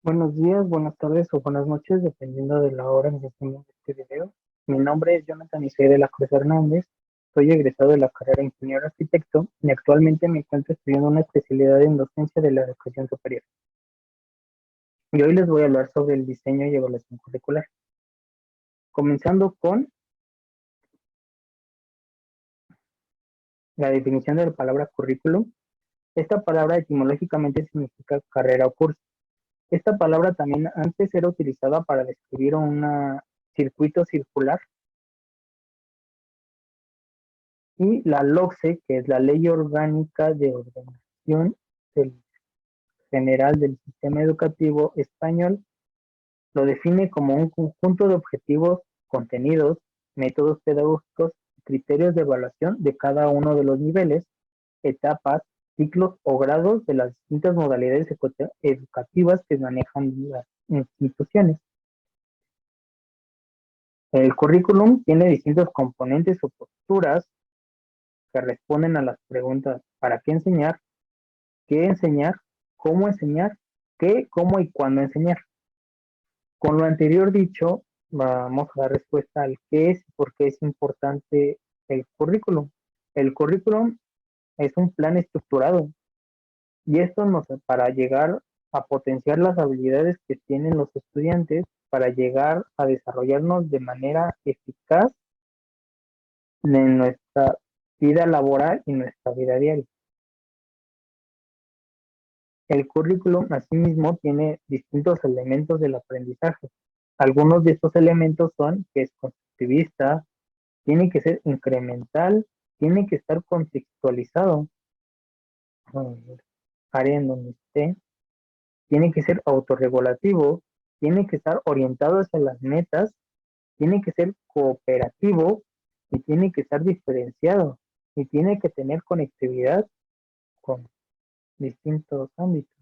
Buenos días, buenas tardes o buenas noches, dependiendo de la hora en que estemos este video. Mi nombre es Jonathan Isai de la Cruz Hernández. Soy egresado de la carrera de Ingeniero Arquitecto y actualmente me encuentro estudiando una especialidad en docencia de la educación superior. Y hoy les voy a hablar sobre el diseño y evaluación curricular. Comenzando con la definición de la palabra currículum. Esta palabra etimológicamente significa carrera o curso. Esta palabra también antes era utilizada para describir un circuito circular. Y la LOCSE, que es la Ley Orgánica de Ordenación del General del Sistema Educativo Español, lo define como un conjunto de objetivos, contenidos, métodos pedagógicos y criterios de evaluación de cada uno de los niveles, etapas, ciclos o grados de las distintas modalidades educativas que manejan las instituciones. El currículum tiene distintos componentes o posturas que responden a las preguntas ¿para qué enseñar, cómo enseñar, qué, cómo y cuándo enseñar? Con lo anterior dicho, vamos a dar respuesta al qué es y por qué es importante el currículum. El currículum es un plan estructurado y esto nos para llegar a potenciar las habilidades que tienen los estudiantes para llegar a desarrollarnos de manera eficaz en nuestra vida laboral y nuestra vida diaria. El currículum asimismo tiene distintos elementos del aprendizaje. Algunos de estos elementos son que es constructivista, tiene que ser incremental, tiene que estar contextualizado, área en donde esté, tiene que ser autorregulativo, tiene que estar orientado hacia las metas, tiene que ser cooperativo y tiene que estar diferenciado y tiene que tener conectividad con distintos ámbitos.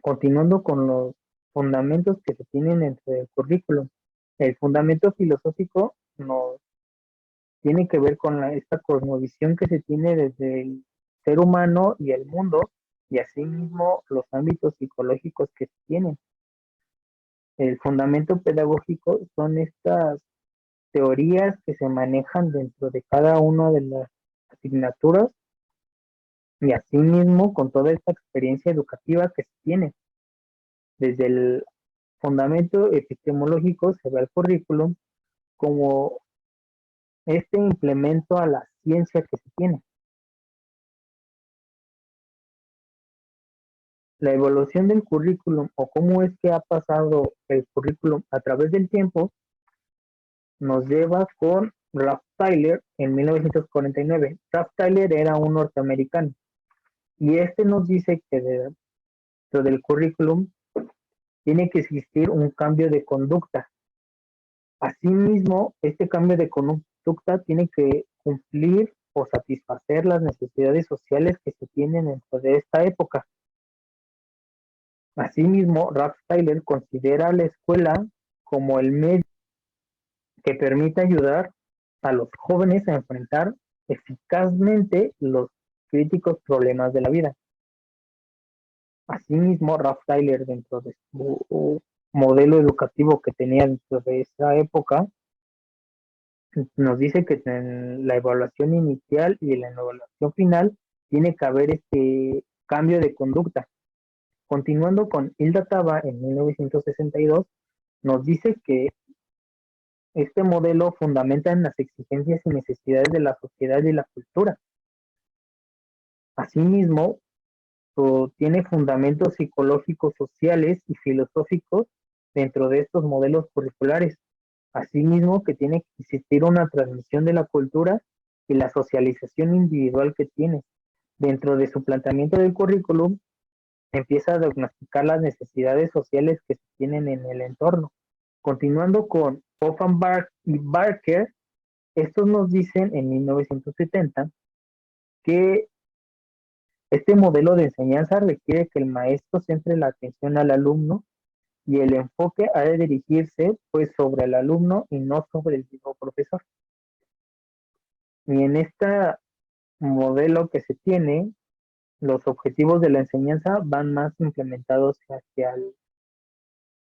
Continuando con los fundamentos que se tienen dentro del currículum. El fundamento filosófico nos tiene que ver con esta cosmovisión que se tiene desde el ser humano y el mundo, y asimismo los ámbitos psicológicos que se tienen. El fundamento pedagógico son estas teorías que se manejan dentro de cada una de las asignaturas y asimismo con toda esta experiencia educativa que se tiene. Desde el fundamento epistemológico se ve el currículum como este implemento a la ciencia que se tiene. La evolución del currículum o cómo es que ha pasado el currículum a través del tiempo nos lleva con Ralph Tyler en 1949. Ralph Tyler era un norteamericano y este nos dice que dentro del currículum tiene que existir un cambio de conducta. Asimismo, este cambio de conducta tiene que cumplir o satisfacer las necesidades sociales que se tienen dentro de esta época. Asimismo, Ralph Tyler considera a la escuela como el medio que permite ayudar a los jóvenes a enfrentar eficazmente los críticos problemas de la vida. Asimismo, Ralph Tyler, dentro de su modelo educativo que tenía dentro de esa época, nos dice que en la evaluación inicial y en la evaluación final tiene que haber este cambio de conducta. Continuando con Hilda Taba en 1962, nos dice que este modelo fundamenta en las exigencias y necesidades de la sociedad y la cultura. Asimismo, tiene fundamentos psicológicos, sociales y filosóficos dentro de estos modelos curriculares. Asimismo, que tiene que existir una transmisión de la cultura y la socialización individual que tiene. Dentro de su planteamiento del currículum, empieza a diagnosticar las necesidades sociales que se tienen en el entorno. Continuando con Offenbach y Barker, estos nos dicen en 1970 que este modelo de enseñanza requiere que el maestro centre la atención al alumno y el enfoque ha de dirigirse pues sobre el alumno y no sobre el mismo profesor. Y en este modelo que se tiene, Los objetivos de la enseñanza van más implementados hacia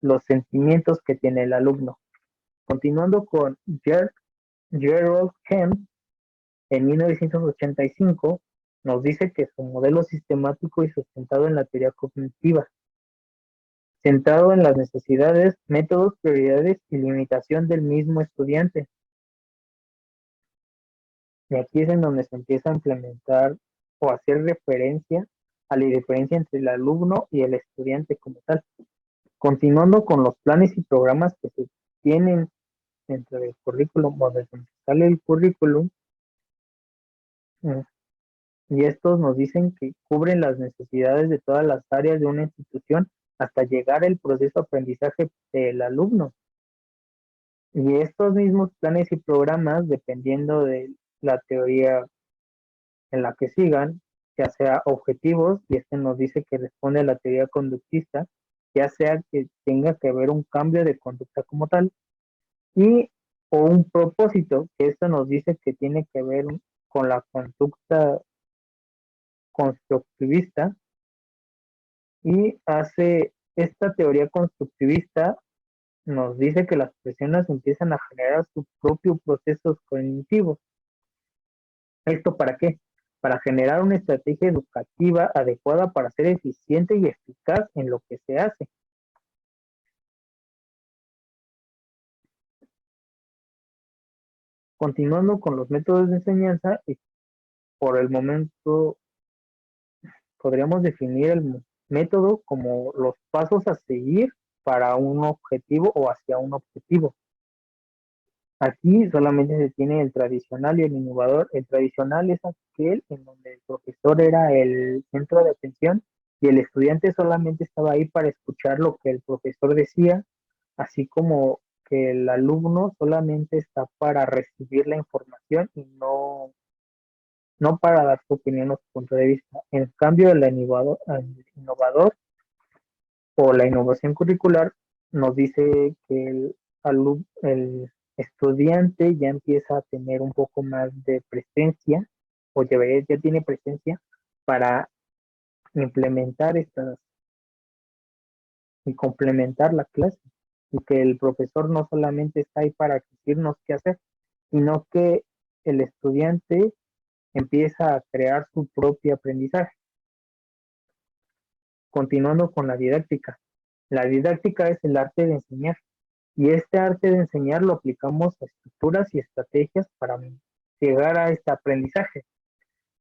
los sentimientos que tiene el alumno. Continuando con Gerald Kemp, en 1985, nos dice que su modelo sistemático y sustentado en la teoría cognitiva, centrado en las necesidades, métodos, prioridades y limitación del mismo estudiante. Y aquí es en donde se empieza a implementar o hacer referencia a la diferencia entre el alumno y el estudiante como tal. Continuando con los planes y programas que se tienen dentro del currículum o desde donde sale el currículum, mm, y estos nos dicen que cubren las necesidades de todas las áreas de una institución hasta llegar al proceso de aprendizaje del alumno. Y estos mismos planes y programas, dependiendo de la teoría en la que sigan, ya sea objetivos, y este nos dice que responde a la teoría conductista, ya sea que tenga que haber un cambio de conducta como tal, y o un propósito, que esto nos dice que tiene que ver con la conducta constructivista, y hace esta teoría constructivista nos dice que las personas empiezan a generar sus propios procesos cognitivos. ¿Esto para qué? Para generar una estrategia educativa adecuada para ser eficiente y eficaz en lo que se hace. Continuando con los métodos de enseñanza, y por el momento podríamos definir el método como los pasos a seguir para un objetivo o hacia un objetivo. Aquí solamente se tiene el tradicional y el innovador. El tradicional es aquel en donde el profesor era el centro de atención y el estudiante solamente estaba ahí para escuchar lo que el profesor decía, así como que el alumno solamente está para recibir la información y no para dar su opinión o su punto de vista. En cambio, el innovador o la innovación curricular nos dice que el estudiante ya empieza a tener un poco más de presencia o ya tiene presencia para implementar estas y complementar la clase, y que el profesor no solamente está ahí para decirnos qué hacer, sino que el estudiante empieza a crear su propio aprendizaje. Continuando con la didáctica. La didáctica es el arte de enseñar, y este arte de enseñar lo aplicamos a estructuras y estrategias para llegar a este aprendizaje.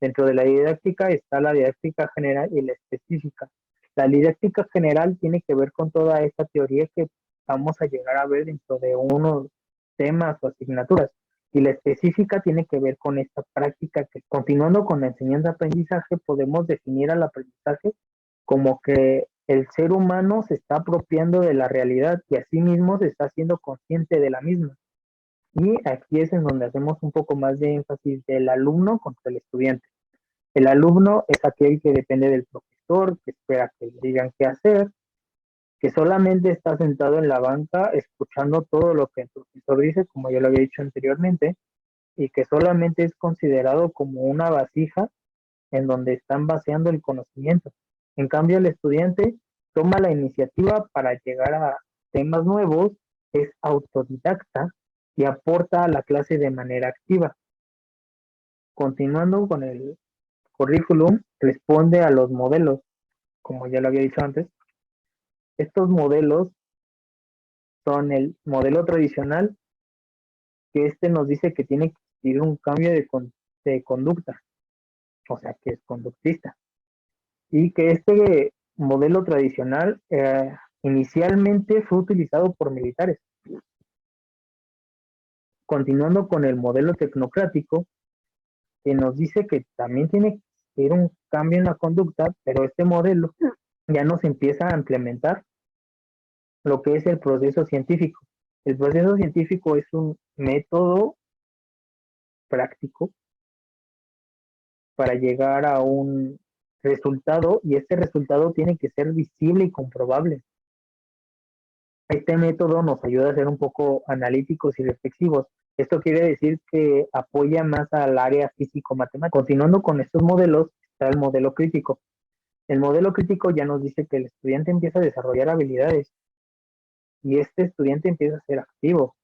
Dentro de la didáctica está la didáctica general y la específica. La didáctica general tiene que ver con toda esta teoría que vamos a llegar a ver dentro de unos temas o asignaturas. Y la específica tiene que ver con esta práctica que, continuando con la enseñanza-aprendizaje, podemos definir al aprendizaje como que el ser humano se está apropiando de la realidad y asimismo se está haciendo consciente de la misma. Y aquí es en donde hacemos un poco más de énfasis del alumno contra el estudiante. El alumno es aquel que depende del profesor, que espera que le digan qué hacer, que solamente está sentado en la banca escuchando todo lo que el profesor dice, como yo lo había dicho anteriormente, y que solamente es considerado como una vasija en donde están vaciando el conocimiento. En cambio, el estudiante toma la iniciativa para llegar a temas nuevos, es autodidacta y aporta a la clase de manera activa. Continuando con el currículum, responde a los modelos, como ya lo había dicho antes. Estos modelos son el modelo tradicional, que este nos dice que tiene que existir un cambio de conducta, o sea, que es conductista. Y que este modelo tradicional inicialmente fue utilizado por militares. Continuando con el modelo tecnocrático, que nos dice que también tiene que ser un cambio en la conducta, pero este modelo ya nos empieza a implementar lo que es el proceso científico. El proceso científico es un método práctico para llegar a un resultado, y este resultado tiene que ser visible y comprobable. Este método nos ayuda a ser un poco analíticos y reflexivos. Esto quiere decir que apoya más al área físico-matemática. Continuando con estos modelos, está el modelo crítico. El modelo crítico ya nos dice que el estudiante empieza a desarrollar habilidades y este estudiante empieza a ser activo.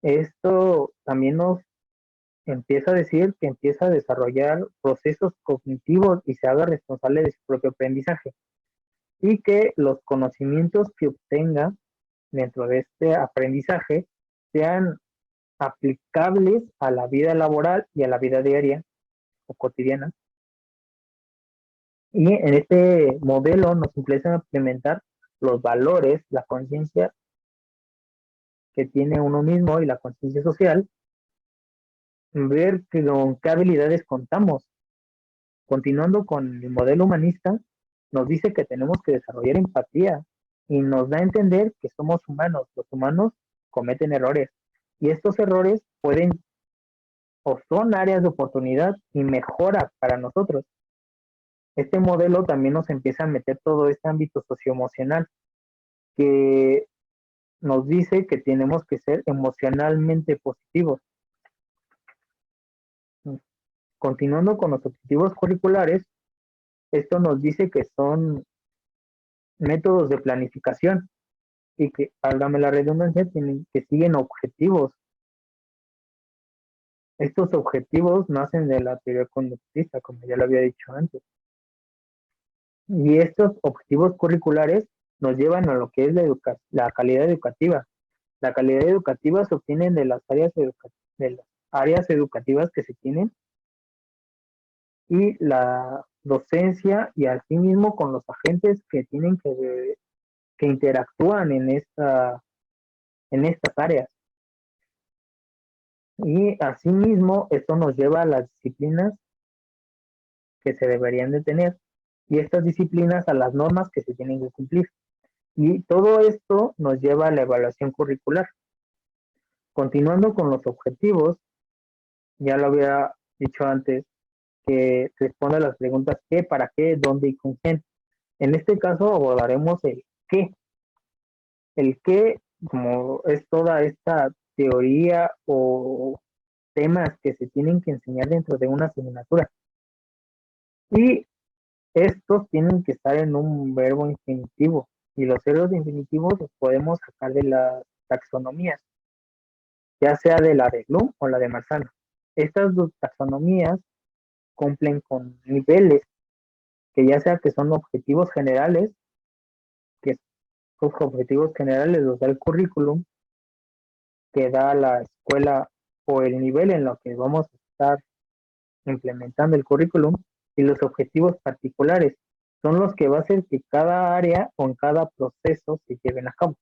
Esto también nos empieza a decir que empieza a desarrollar procesos cognitivos y se haga responsable de su propio aprendizaje y que los conocimientos que obtenga dentro de este aprendizaje sean aplicables a la vida laboral y a la vida diaria o cotidiana. Y en este modelo nos empiezan a implementar los valores, la conciencia que tiene uno mismo y la conciencia social, ver con qué habilidades contamos. Continuando con el modelo humanista, nos dice que tenemos que desarrollar empatía y nos da a entender que somos humanos. Los humanos cometen errores y estos errores pueden o son áreas de oportunidad y mejora para nosotros. Este modelo también nos empieza a meter todo este ámbito socioemocional que nos dice que tenemos que ser emocionalmente positivos. Continuando con los objetivos curriculares, esto nos dice que son métodos de planificación y que, válgame la redundancia, tienen que siguen objetivos. Estos objetivos nacen de la teoría conductista, como ya lo había dicho antes. Y estos objetivos curriculares nos llevan a lo que es la calidad educativa. La calidad educativa se obtiene de las áreas educativas que se tienen y la docencia y asimismo con los agentes que tienen que interactúan en estas áreas. Y asimismo esto nos lleva a las disciplinas que se deberían de tener y estas disciplinas a las normas que se tienen que cumplir. Y todo esto nos lleva a la evaluación curricular. Continuando con los objetivos, ya lo había dicho antes, que responde a las preguntas qué, para qué, dónde y con quién. En este caso abordaremos el qué. El qué, como es toda esta teoría o temas que se tienen que enseñar dentro de una asignatura. Y estos tienen que estar en un verbo infinitivo. Y los verbos infinitivos los podemos sacar de las taxonomías, ya sea de la de Bloom o la de Marzano. Estas dos taxonomías cumplen con niveles, que ya sea que son objetivos generales, que estos objetivos generales los da el currículum, que da la escuela o el nivel en lo que vamos a estar implementando el currículum, y los objetivos particulares son los que va a hacer que cada área o en cada proceso se lleven a cabo.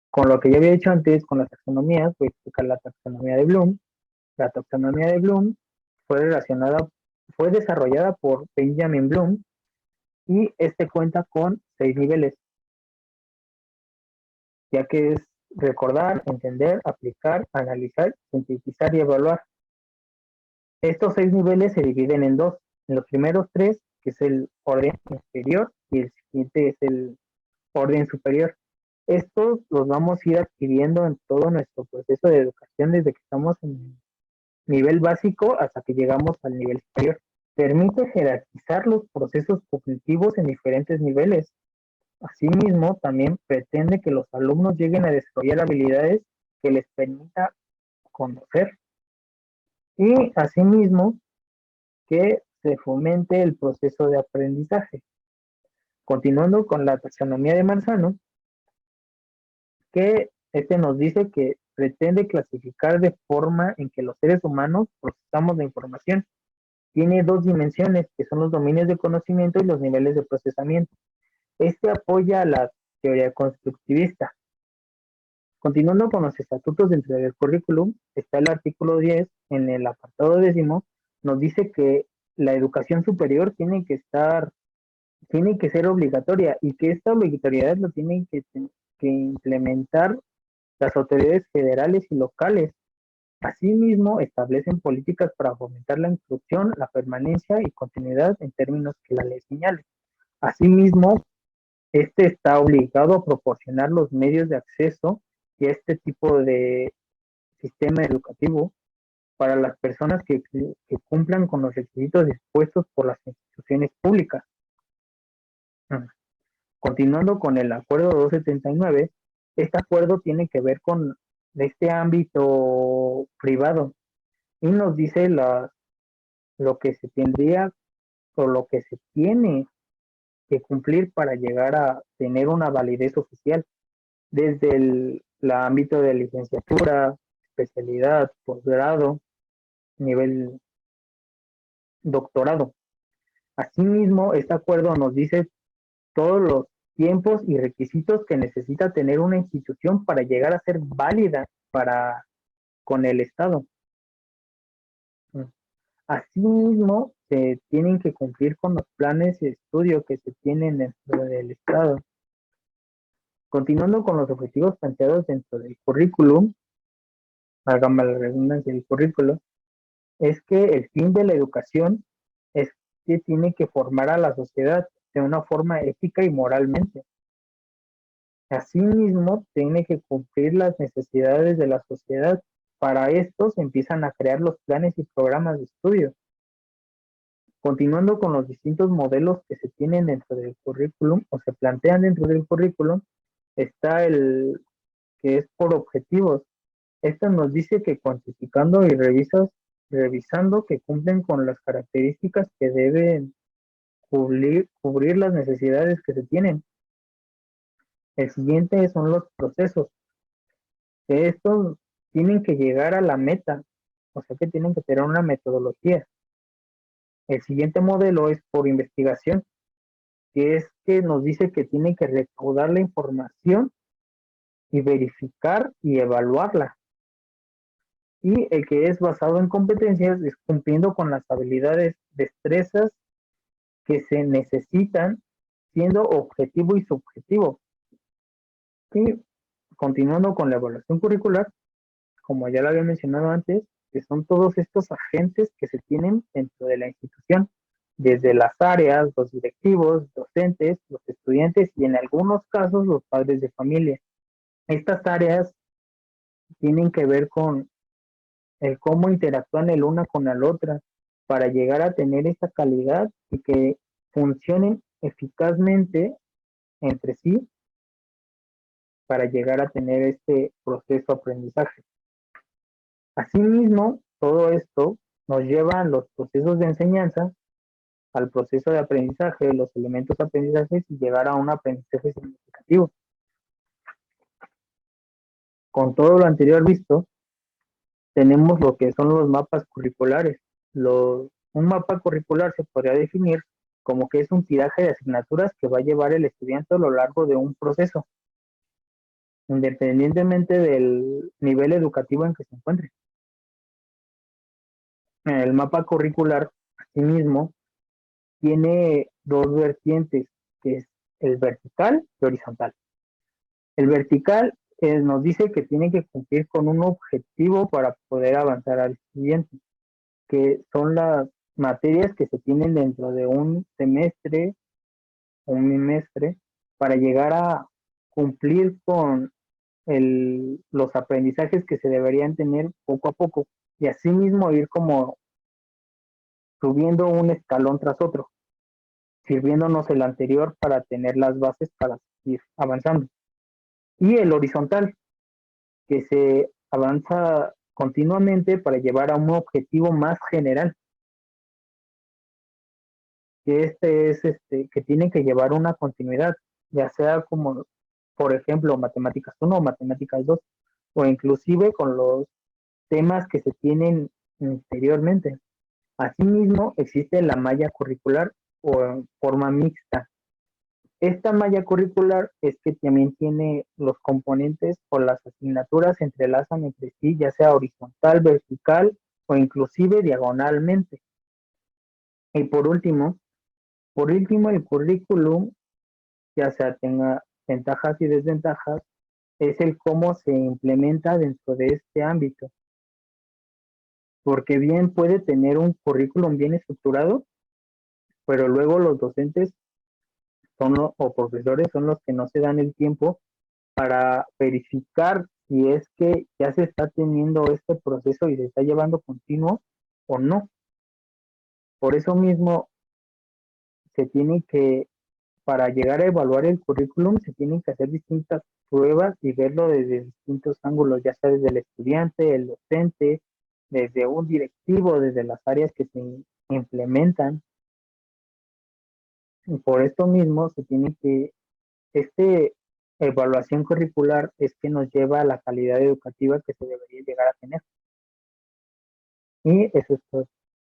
Con lo que ya había dicho antes, con las taxonomías, voy a explicar la taxonomía de Bloom. La taxonomía de Bloom fue desarrollada por Benjamin Bloom y este cuenta con 6 niveles, ya que es recordar, entender, aplicar, analizar, sintetizar y evaluar. Estos 6 niveles se dividen en dos. En los primeros 3, que es el orden inferior, y el siguiente es el orden superior. Estos los vamos a ir adquiriendo en todo nuestro proceso de educación desde que estamos en el nivel básico hasta que llegamos al nivel superior. Permite jerarquizar los procesos cognitivos en diferentes niveles. Asimismo, también pretende que los alumnos lleguen a desarrollar habilidades que les permita conocer y asimismo que se fomente el proceso de aprendizaje. Continuando con la taxonomía de Marzano, que este nos dice que pretende clasificar de forma en que los seres humanos procesamos la información. Tiene dos dimensiones, que son los dominios de conocimiento y los niveles de procesamiento. Este apoya a la teoría constructivista. Continuando con los estatutos dentro del currículum, está el artículo 10, en el apartado 10, nos dice que la educación superior tiene que ser obligatoria y que esta obligatoriedad lo tienen que implementar las autoridades federales y locales. Asimismo, establecen políticas para fomentar la instrucción, la permanencia y continuidad en términos que la ley señale. Asimismo, este está obligado a proporcionar los medios de acceso y este tipo de sistema educativo para las personas que cumplan con los requisitos dispuestos por las instituciones públicas. Continuando con el acuerdo 279, este acuerdo tiene que ver con este ámbito privado y nos dice lo que se tendría o lo que se tiene que cumplir para llegar a tener una validez oficial, desde el ámbito de licenciatura, especialidad, posgrado, nivel doctorado. Asimismo, este acuerdo nos dice todos los tiempos y requisitos que necesita tener una institución para llegar a ser válida con el Estado. Asimismo, se tienen que cumplir con los planes de estudio que se tienen dentro del Estado. Continuando con los objetivos planteados dentro del currículum, hágame la redundancia del currículo, es que el fin de la educación es que tiene que formar a la sociedad de una forma ética y moralmente. Asimismo, tiene que cumplir las necesidades de la sociedad. Para esto se empiezan a crear los planes y programas de estudio. Continuando con los distintos modelos que se tienen dentro del currículum o se plantean dentro del currículum, está el que es por objetivos. Esto nos dice que cuantificando y revisando que cumplen con las características que deben cubrir las necesidades que se tienen. El siguiente son los procesos, que estos tienen que llegar a la meta, o sea que tienen que tener una metodología. El siguiente modelo es por investigación, que es que nos dice que tiene que recaudar la información y verificar y evaluarla. Y el que es basado en competencias es cumpliendo con las habilidades, destrezas que se necesitan, siendo objetivo y subjetivo. Y continuando con la evaluación curricular, como ya lo había mencionado antes, que son todos estos agentes que se tienen dentro de la institución, desde las áreas, los directivos, docentes, los estudiantes y en algunos casos los padres de familia. Estas áreas tienen que ver con el cómo interactúan el una con la otra para llegar a tener esa calidad y que funcionen eficazmente entre sí para llegar a tener este proceso de aprendizaje. Asimismo, todo esto nos lleva a los procesos de enseñanza, al proceso de aprendizaje, los elementos de aprendizaje y llegar a un aprendizaje significativo. Con todo lo anterior visto, tenemos lo que son los mapas curriculares. Un mapa curricular se podría definir como que es un tiraje de asignaturas que va a llevar el estudiante a lo largo de un proceso, independientemente del nivel educativo en que se encuentre. El mapa curricular, asimismo, tiene dos vertientes, que es el vertical y horizontal. El vertical nos dice que tiene que cumplir con un objetivo para poder avanzar al siguiente, que son las materias que se tienen dentro de un semestre o un bimestre para llegar a cumplir con los aprendizajes que se deberían tener poco a poco y asimismo ir como subiendo un escalón tras otro, sirviéndonos el anterior para tener las bases para ir avanzando. Y el horizontal, que se avanza continuamente para llevar a un objetivo más general, que que tiene que llevar una continuidad, ya sea como, por ejemplo, matemáticas 1 o matemáticas 2, o inclusive con los temas que se tienen anteriormente. Asimismo, existe la malla curricular o en forma mixta. Esta malla curricular es que también tiene los componentes o las asignaturas se entrelazan entre sí, ya sea horizontal, vertical o inclusive diagonalmente. Y por último, el currículum, ya sea tenga ventajas y desventajas, es el cómo se implementa dentro de este ámbito. Porque bien puede tener un currículum bien estructurado, pero luego los docentes o profesores son los que no se dan el tiempo para verificar si es que ya se está teniendo este proceso y se está llevando continuo o no. Por eso mismo se tiene que, para llegar a evaluar el currículum, se tienen que hacer distintas pruebas y verlo desde distintos ángulos, ya sea desde el estudiante, el docente, desde un directivo, desde las áreas que se implementan. Y por esto mismo se tiene que, este evaluación curricular es que nos lleva a la calidad educativa que se debería llegar a tener. Y eso es todo.